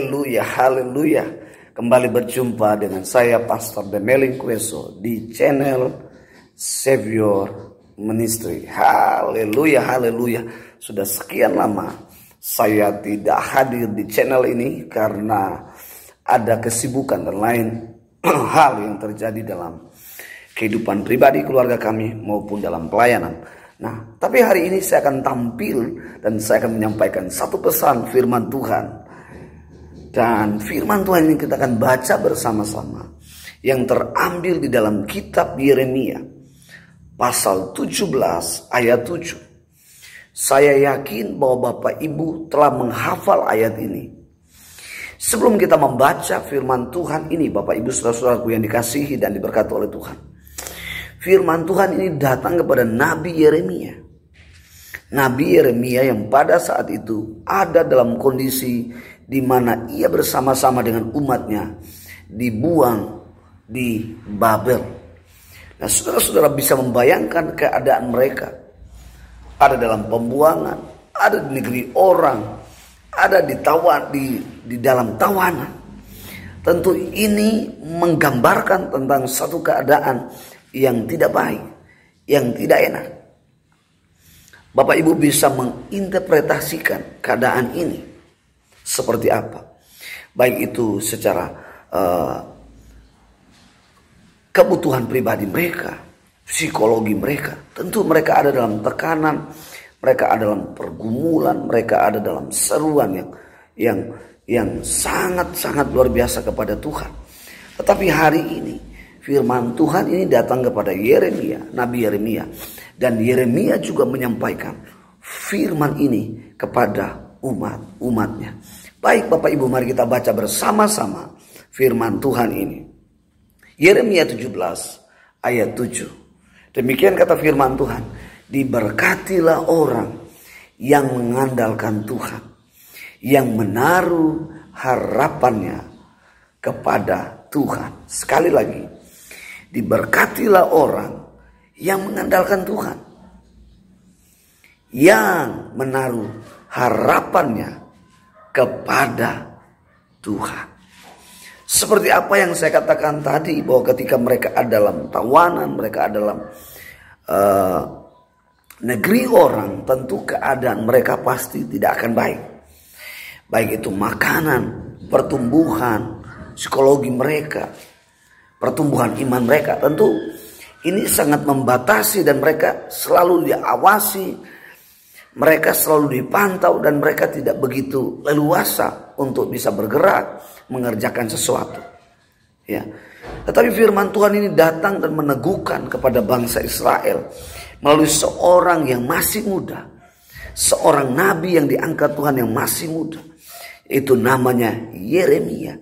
Haleluya, haleluya. Kembali berjumpa dengan saya Pastor Demeling Kueso di channel Savior Ministry. Haleluya, haleluya. Sudah sekian lama saya tidak hadir di channel ini karena ada kesibukan dan lain hal yang terjadi dalam kehidupan pribadi keluarga kami maupun dalam pelayanan. Nah, tapi hari ini saya akan tampil dan saya akan menyampaikan satu pesan firman Tuhan. Dan firman Tuhan ini kita akan baca bersama-sama yang terambil di dalam kitab Yeremia pasal 17 ayat 7. Saya yakin bahwa Bapak Ibu telah menghafal ayat ini. Sebelum kita membaca firman Tuhan ini, Bapak Ibu saudara-saudaraku yang dikasihi dan diberkati oleh Tuhan, firman Tuhan ini datang kepada Nabi Yeremia. Nabi Yeremia yang pada saat itu ada dalam kondisi di mana ia bersama-sama dengan umatnya dibuang di Babel. Nah, saudara-saudara bisa membayangkan keadaan mereka. Ada dalam pembuangan, ada di negeri orang, ada di dalam tawanan. Tentu ini menggambarkan tentang satu keadaan yang tidak baik, yang tidak enak. Bapak Ibu bisa menginterpretasikan keadaan ini seperti apa. Baik itu secara kebutuhan pribadi mereka, psikologi mereka. Tentu mereka ada dalam tekanan, mereka ada dalam pergumulan, mereka ada dalam seruan yang sangat-sangat luar biasa kepada Tuhan. Tetapi hari ini firman Tuhan ini datang kepada Yeremia, Nabi Yeremia. Dan Yeremia juga menyampaikan firman ini kepada umatnya. Baik Bapak Ibu, mari kita baca bersama-sama firman Tuhan ini. Yeremia 17 ayat 7. Demikian kata firman Tuhan. Diberkatilah orang yang mengandalkan Tuhan, yang menaruh harapannya kepada Tuhan. Sekali lagi, diberkatilah orang yang mengandalkan Tuhan, yang menaruh harapannya kepada Tuhan. Seperti apa yang saya katakan tadi, bahwa ketika mereka ada dalam tawanan, mereka ada dalam negeri orang, tentu keadaan mereka pasti tidak akan baik. Baik itu makanan, pertumbuhan, psikologi mereka, pertumbuhan iman mereka, tentu ini sangat membatasi dan mereka selalu diawasi. Mereka selalu dipantau dan mereka tidak begitu leluasa untuk bisa bergerak, mengerjakan sesuatu. Ya. Tetapi firman Tuhan ini datang dan meneguhkan kepada bangsa Israel melalui seorang yang masih muda. Seorang nabi yang diangkat Tuhan yang masih muda. Itu namanya Yeremia.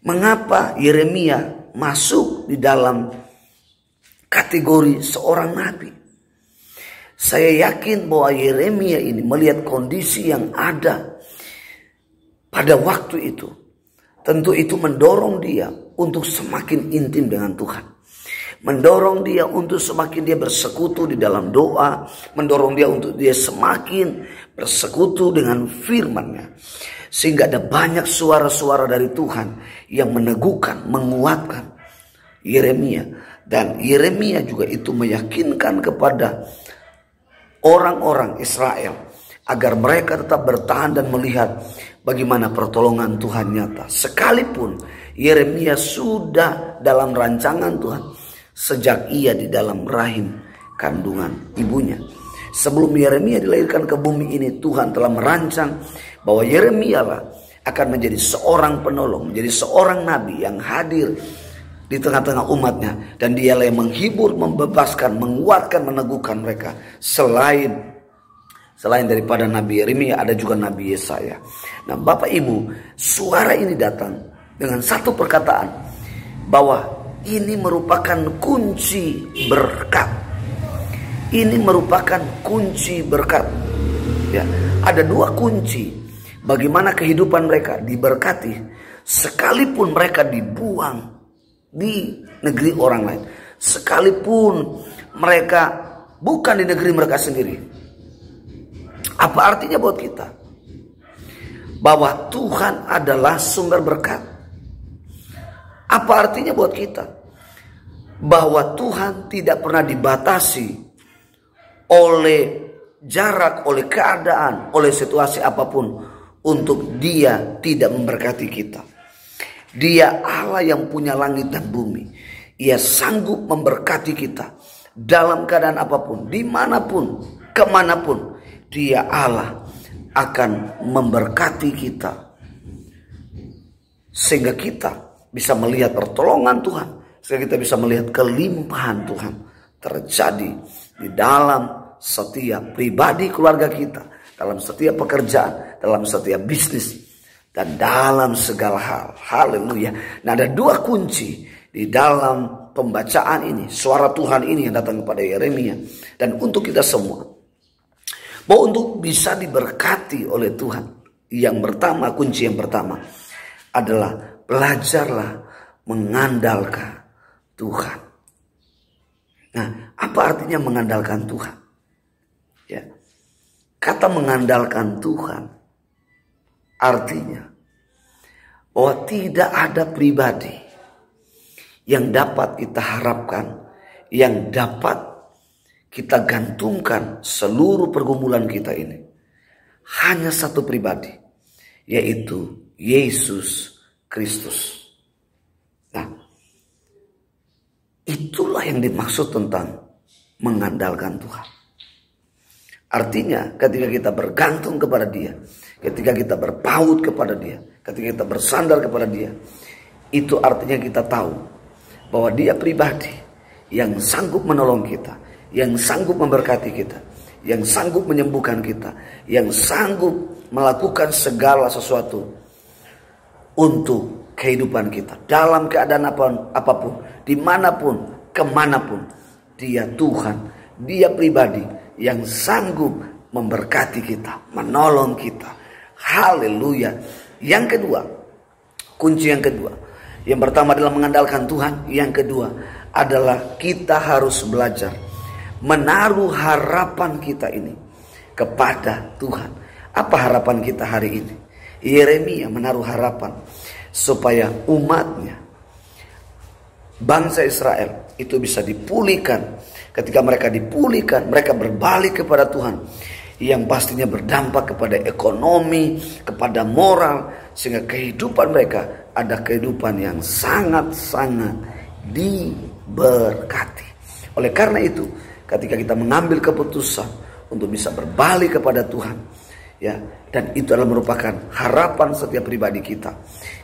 Mengapa Yeremia masuk di dalam kategori seorang nabi? Saya yakin bahwa Yeremia ini melihat kondisi yang ada pada waktu itu. Tentu itu mendorong dia untuk semakin intim dengan Tuhan. Mendorong dia untuk semakin dia bersekutu di dalam doa. Mendorong dia untuk dia semakin bersekutu dengan firman-Nya. Sehingga ada banyak suara-suara dari Tuhan yang meneguhkan, menguatkan Yeremia. Dan Yeremia juga itu meyakinkan kepada orang-orang Israel agar mereka tetap bertahan dan melihat bagaimana pertolongan Tuhan nyata. Sekalipun Yeremia sudah dalam rancangan Tuhan sejak ia di dalam rahim kandungan ibunya. Sebelum Yeremia dilahirkan ke bumi ini, Tuhan telah merancang bahwa Yeremia lah akan menjadi seorang penolong, menjadi seorang nabi yang hadir di tengah-tengah umatnya. Dan dialah yang menghibur, membebaskan, menguatkan, meneguhkan mereka. Selain daripada Nabi Yeremia, ada juga Nabi Yesaya. Nah Bapak Ibu, suara ini datang dengan satu perkataan, bahwa ini merupakan kunci berkat. Ini merupakan kunci berkat. Ya, ada dua kunci bagaimana kehidupan mereka diberkati, sekalipun mereka dibuang di negeri orang lain, sekalipun mereka bukan di negeri mereka sendiri. Apa artinya buat kita? bahwa Tuhan adalah sumber berkat. Apa artinya buat kita? Bahwa Tuhan tidak pernah dibatasi oleh jarak, oleh keadaan, oleh situasi apapun untuk Dia tidak memberkati kita. Dia Allah yang punya langit dan bumi. Ia sanggup memberkati kita dalam keadaan apapun, dimanapun, kemanapun. Dia Allah akan memberkati kita, sehingga kita bisa melihat pertolongan Tuhan, sehingga kita bisa melihat kelimpahan Tuhan terjadi di dalam setiap pribadi keluarga kita, dalam setiap pekerjaan, dalam setiap bisnis, dan dalam segala hal. Haleluya. Nah, ada dua kunci di dalam pembacaan ini, suara Tuhan ini yang datang kepada Yeremia dan untuk kita semua. Bahwa untuk bisa diberkati oleh Tuhan, yang pertama, kunci yang pertama adalah belajarlah mengandalkan Tuhan. Nah, apa artinya mengandalkan Tuhan? Ya, kata mengandalkan Tuhan artinya bahwa tidak ada pribadi yang dapat kita harapkan, yang dapat kita gantungkan seluruh pergumulan kita ini. Hanya satu pribadi, yaitu Yesus Kristus. Nah, itulah yang dimaksud tentang mengandalkan Tuhan. Artinya ketika kita bergantung kepada Dia, ketika kita berpaut kepada Dia, ketika kita bersandar kepada Dia, itu artinya kita tahu bahwa Dia pribadi yang sanggup menolong kita, yang sanggup memberkati kita, yang sanggup menyembuhkan kita, yang sanggup melakukan segala sesuatu untuk kehidupan kita. Dalam keadaan apapun, dimanapun, kemanapun, Dia Tuhan, Dia pribadi yang sanggup memberkati kita, menolong kita. Haleluya. Yang kedua, kunci yang kedua. Yang pertama adalah mengandalkan Tuhan. Yang kedua adalah kita harus belajar menaruh harapan kita ini kepada Tuhan. Apa harapan kita hari ini? Yeremia menaruh harapan supaya umatnya, bangsa Israel itu bisa dipulihkan. Ketika mereka dipulihkan, mereka berbalik kepada Tuhan, yang pastinya berdampak kepada ekonomi, kepada moral, sehingga kehidupan mereka ada kehidupan yang sangat-sangat diberkati. Oleh karena itu, ketika kita mengambil keputusan untuk bisa berbalik kepada Tuhan, ya, dan itu adalah merupakan harapan setiap pribadi kita.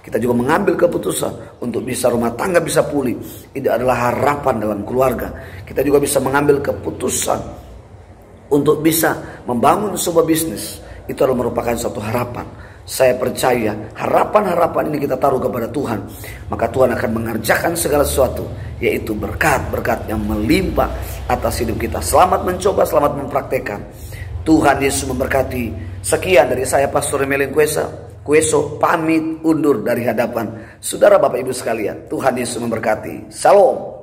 Kita juga mengambil keputusan untuk bisa rumah tangga bisa pulih. Itu adalah harapan dalam keluarga. Kita juga bisa mengambil keputusan untuk bisa membangun sebuah bisnis. Itu adalah merupakan suatu harapan. Saya percaya harapan-harapan ini kita taruh kepada Tuhan, maka Tuhan akan mengerjakan segala sesuatu, yaitu berkat-berkat yang melimpah atas hidup kita. Selamat mencoba, selamat mempraktekkan. Tuhan Yesus memberkati. Sekian dari saya, Pastor Emelin Kueso, pamit undur dari hadapan saudara Bapak Ibu sekalian. Tuhan Yesus memberkati. Shalom.